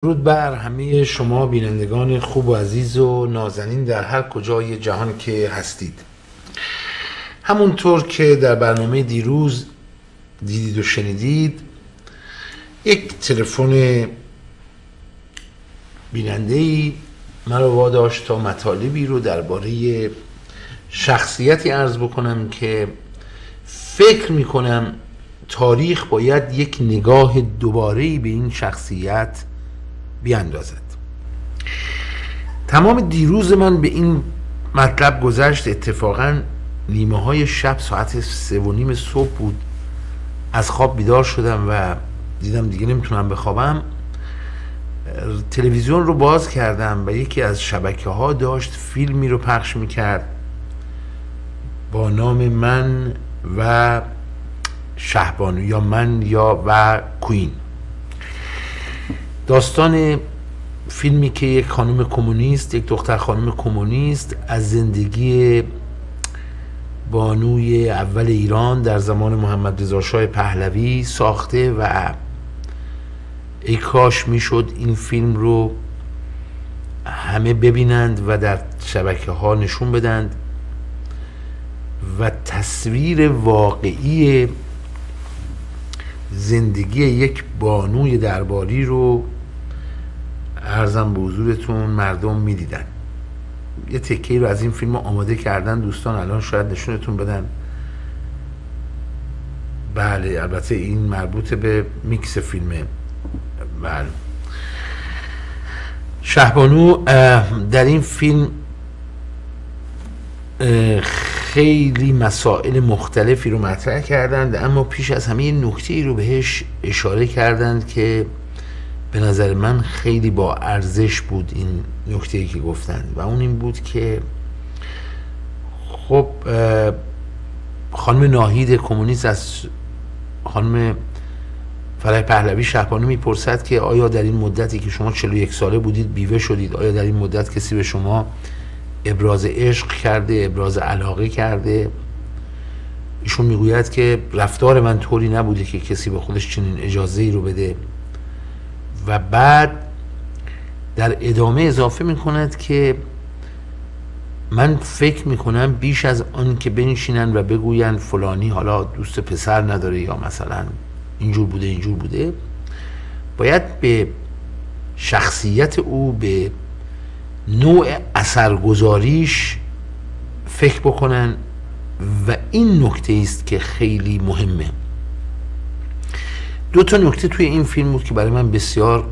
درود بر همه شما بینندگان خوب و عزیز و نازنین در هر کجای جهان که هستید. همونطور که در برنامه دیروز دیدید و شنیدید، یک تلفن بیننده‌ای مرا واداشت تا مطالبی رو درباره شخصیتی عرض بکنم که فکر میکنم تاریخ باید یک نگاه دوباره‌ای به این شخصیت بیاندازد. تمام دیروز من به این مطلب گذشت. اتفاقا نیمه های شب ساعت 3:30 صبح بود، از خواب بیدار شدم و دیدم دیگه نمیتونم بخوابم. تلویزیون رو باز کردم و یکی از شبکه ها داشت فیلمی رو پخش میکرد با نام من و شهبانو، یا من یا و کوین. داستان فیلمی که یک خانم کمونیست، یک دختر خانم کمونیست از زندگی بانوی اول ایران در زمان محمد رضا شاه پهلوی ساخته و ای کاش میشد این فیلم رو همه ببینند و در شبکه ها نشون بدند و تصویر واقعی زندگی یک بانوی درباری رو عرضم به حضورتون مردم میدیدن. یه تکه‌ای رو از این فیلم آماده کردن دوستان، الان شاید نشونتون بدن. بله، البته این مربوط به میکس فیلمه. بله، شهبانو در این فیلم خیلی مسائل مختلفی رو مطرح کردند، اما پیش از همه این نکته‌ای رو بهش اشاره کردند که به نظر من خیلی با ارزش بود. این نکته‌ای که گفتند و اون این بود که خب خانم ناهید کمونیست از خانم فرح پهلوی شهبانو میپرسد که آیا در این مدتی که شما 41 ساله بودید بیوه شدید، آیا در این مدت کسی به شما ابراز عشق کرده، ابراز علاقه کرده؟ ایشون میگوید که رفتار من طوری نبوده که کسی به خودش چنین اجازه‌ای رو بده و بعد در ادامه اضافه میکند که من فکر میکنم بیش از آن که بنشینن و بگوین فلانی حالا دوست پسر نداره یا مثلا اینجور بوده، باید به شخصیت او، به نوع اثرگذاریش فکر بکنن و این نکته است که خیلی مهمه. دو تا نکته توی این فیلم بود که برای من بسیار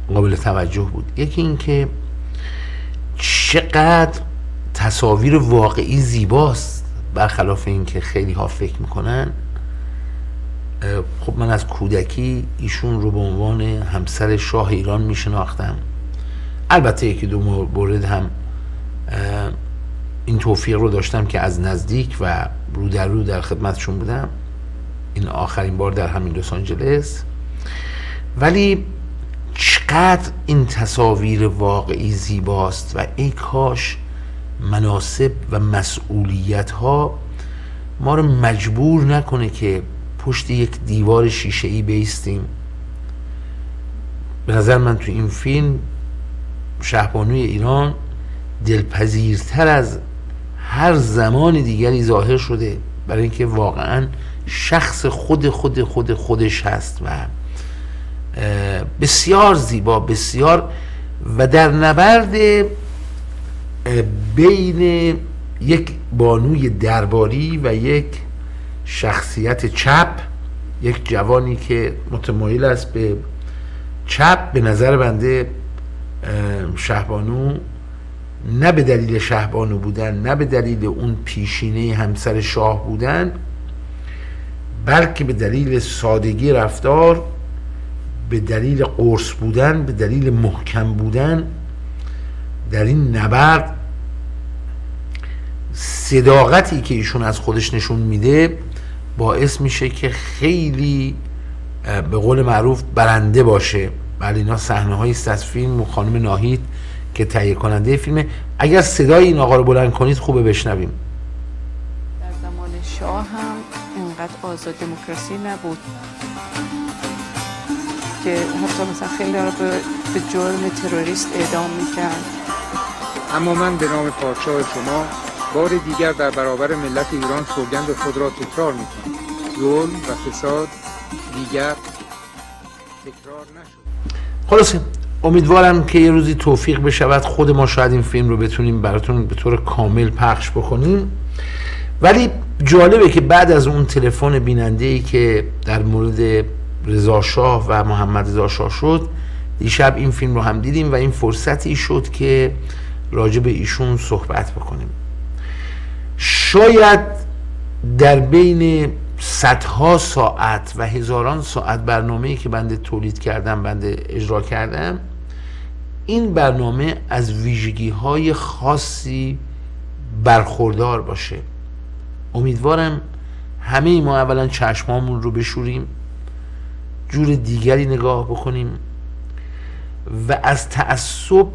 قابل توجه بود. یکی این که چقدر تصاویر واقعی زیباست، برخلاف این که خیلی ها فکر میکنن. خب من از کودکی ایشون رو به عنوان همسر شاه ایران میشناختم. البته یکی دو مورد هم این توفیق رو داشتم که از نزدیک و رو در رو در خدمتشون بودم، این آخرین بار در همین لس آنجلس. ولی چقدر این تصاویر واقعی زیباست و ای کاش مناصب و مسئولیت ها ما رو مجبور نکنه که پشت یک دیوار شیشه‌ای بایستیم. به نظر من تو این فیلم شهبانوی ایران دلپذیرتر از هر زمان دیگری ظاهر شده، برای اینکه واقعا شخص خودش هست و بسیار زیبا، بسیار، و در نبرد بین یک بانوی درباری و یک شخصیت چپ، یک جوانی که متمایل است به چپ، به نظر بنده شهبانو نه به دلیل شهبانو بودن، نه به دلیل اون پیشینه همسر شاه بودن، بلکه به دلیل سادگی رفتار، به دلیل قرص بودن، به دلیل محکم بودن در این نبرد، صداقتی که ایشون از خودش نشون میده باعث میشه که خیلی به قول معروف برنده باشه. بله، اینا صحنه‌هایی است از فیلم و خانم ناهید که تهیه کننده فیلمه. اگر صدای این آقا رو بلند کنید خوبه بشنویم. در زمان شاه هم اینقدر آزاد دموکراسی نبود. که حتی مثلا خیلی را به جرم تروریست اعدام میکرد. اما من به نام پادشاه شما بار دیگر در برابر ملت ایران سوگند خود را تکرار میکنم. ظلم و فساد دیگر تکرار نشد. خلاصه امیدوارم که یه روزی توفیق بشود خود ما شاید این فیلم رو بتونیم براتون به طور کامل پخش بکنیم. ولی جالبه که بعد از اون تلفن بیننده‌ای که در مورد رضا شاه و محمد رضا شاه شد، دیشب این فیلم رو هم دیدیم و این فرصتی شد که راجع به ایشون صحبت بکنیم. شاید در بین صدها ساعت و هزاران ساعت برنامه‌ای که بنده تولید کردم، بنده اجرا کردم، این برنامه از ویژگی‌های خاصی برخوردار باشه. امیدوارم همه ما اولا چشمامون رو بشوریم، جور دیگری نگاه بکنیم و از تعصب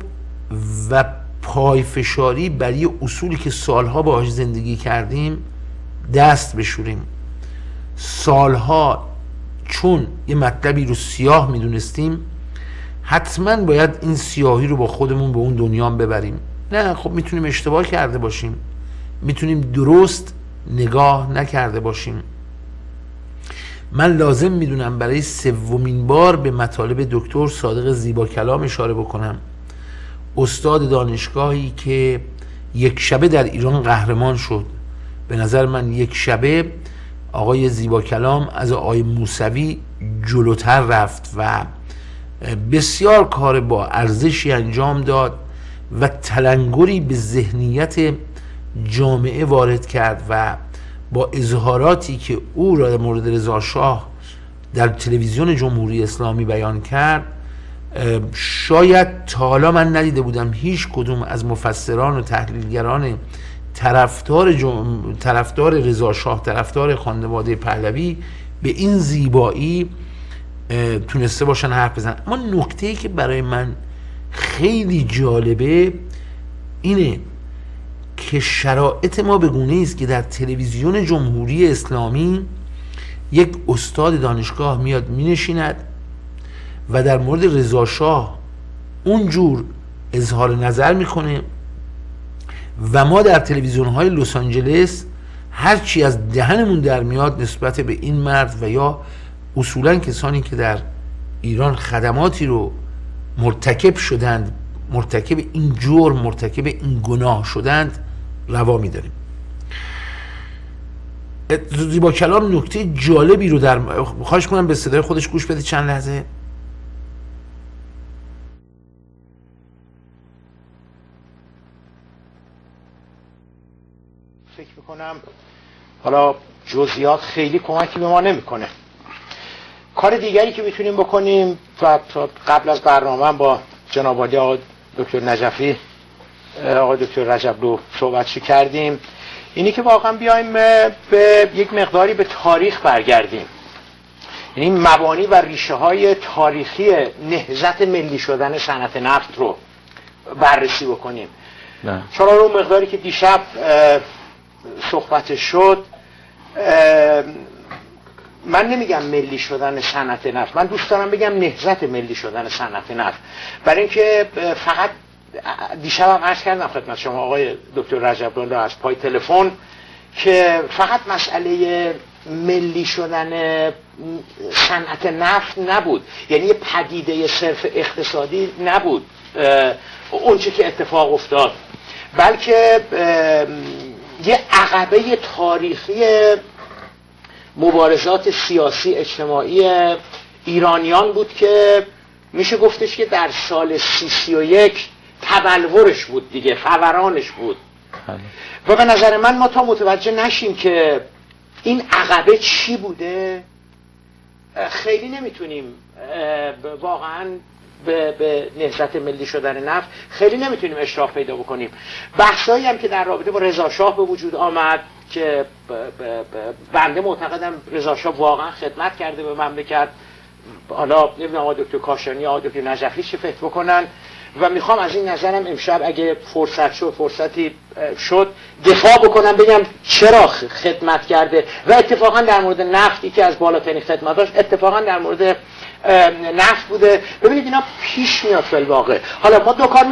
و پایفشاری بر یه اصولی که سالها باهاش زندگی کردیم دست بشوریم. سالها چون یه مطلبی رو سیاه میدونستیم، حتما باید این سیاهی رو با خودمون به اون دنیا ببریم. نه خب میتونیم اشتباه کرده باشیم، میتونیم درست نگاه نکرده باشیم. من لازم میدونم برای سومین بار به مطالب دکتر صادق زیباکلام اشاره بکنم، استاد دانشگاهی که یک شبه در ایران قهرمان شد. به نظر من یک شبه آقای زیباکلام از آقای موسوی جلوتر رفت و بسیار کار با ارزشی انجام داد و تلنگری به ذهنیت جامعه وارد کرد و با اظهاراتی که او را در مورد رضا شاه در تلویزیون جمهوری اسلامی بیان کرد، شاید تا حالا من ندیده بودم هیچ کدوم از مفسران و تحلیلگران طرفدار رضا شاه، طرفدار خانواده پهلوی به این زیبایی تونسته باشن حرف بزنن. اما نکته‌ای که برای من خیلی جالبه اینه که شرایط ما به گونه‌ای است که در تلویزیون جمهوری اسلامی یک استاد دانشگاه میاد مینشیند و در مورد رضا شاه اونجور اظهار نظر میکنه و ما در تلویزیون‌های لس آنجلس هرچی از دهنمون در میاد نسبت به این مرد و یا اصولاً کسانی که در ایران خدماتی رو مرتکب شدند، مرتکب این جرم، مرتکب این گناه شدند، روا می‌داریم. زیباکلام نکته جالبی رو در خواهش کنم به صدای خودش گوش بدید چند لحظه. فکر میکنم حالا جزئیات خیلی کمکی به ما نمیکنه. کار دیگری که میتونیم بکنیم و قبل از برنامه با جناب عالی دکتر نجفی، آقای دکتر رجبلو صحبتشو کردیم، اینی که واقعا بیایم به یک مقداری به تاریخ برگردیم، یعنی مبانی و ریشه های تاریخی نهضت ملی شدن صنعت نفت رو بررسی بکنیم. چون اون مقداری که دیشب صحبت شد، من نمیگم ملی شدن صنعت نفت، من دوست دارم بگم نهضت ملی شدن صنعت نفت، برای اینکه فقط دیشب هم عرض کردم خدمت شما آقای دکتر رجبلو از پای تلفن که فقط مسئله ملی شدن صنعت نفت نبود، یعنی یه پدیده صرف اقتصادی نبود اون چه که اتفاق افتاد، بلکه یه عقبه تاریخی مبارزات سیاسی اجتماعی ایرانیان بود که میشه گفتش که در سال 31 تبلورش بود دیگه، فورانش بود. و به نظر من ما تا متوجه نشیم که این عقبه چی بوده خیلی نمیتونیم واقعا به نهضت ملی شدن نفت خیلی نمیتونیم اشراف پیدا بکنیم. بحثایی هم که در رابطه با رضا شاه به وجود آمد که بنده معتقدم رضا شاه واقعا خدمت کرده به مملکت، حالا نمیدونم آقای دکتر کاشانی آقای دکتر نجفی چه فکر بکنن، و میخوام از این نظرم امشب اگه فرصتی شد دفاع بکنم، بگم چرا خدمت کرده. و اتفاقا در مورد نفتی که از بالاترین خدمتاش، اتفاقا در مورد نفت بوده. ببینید اینا پیش میاد فی الواقع. حالا ما دو کار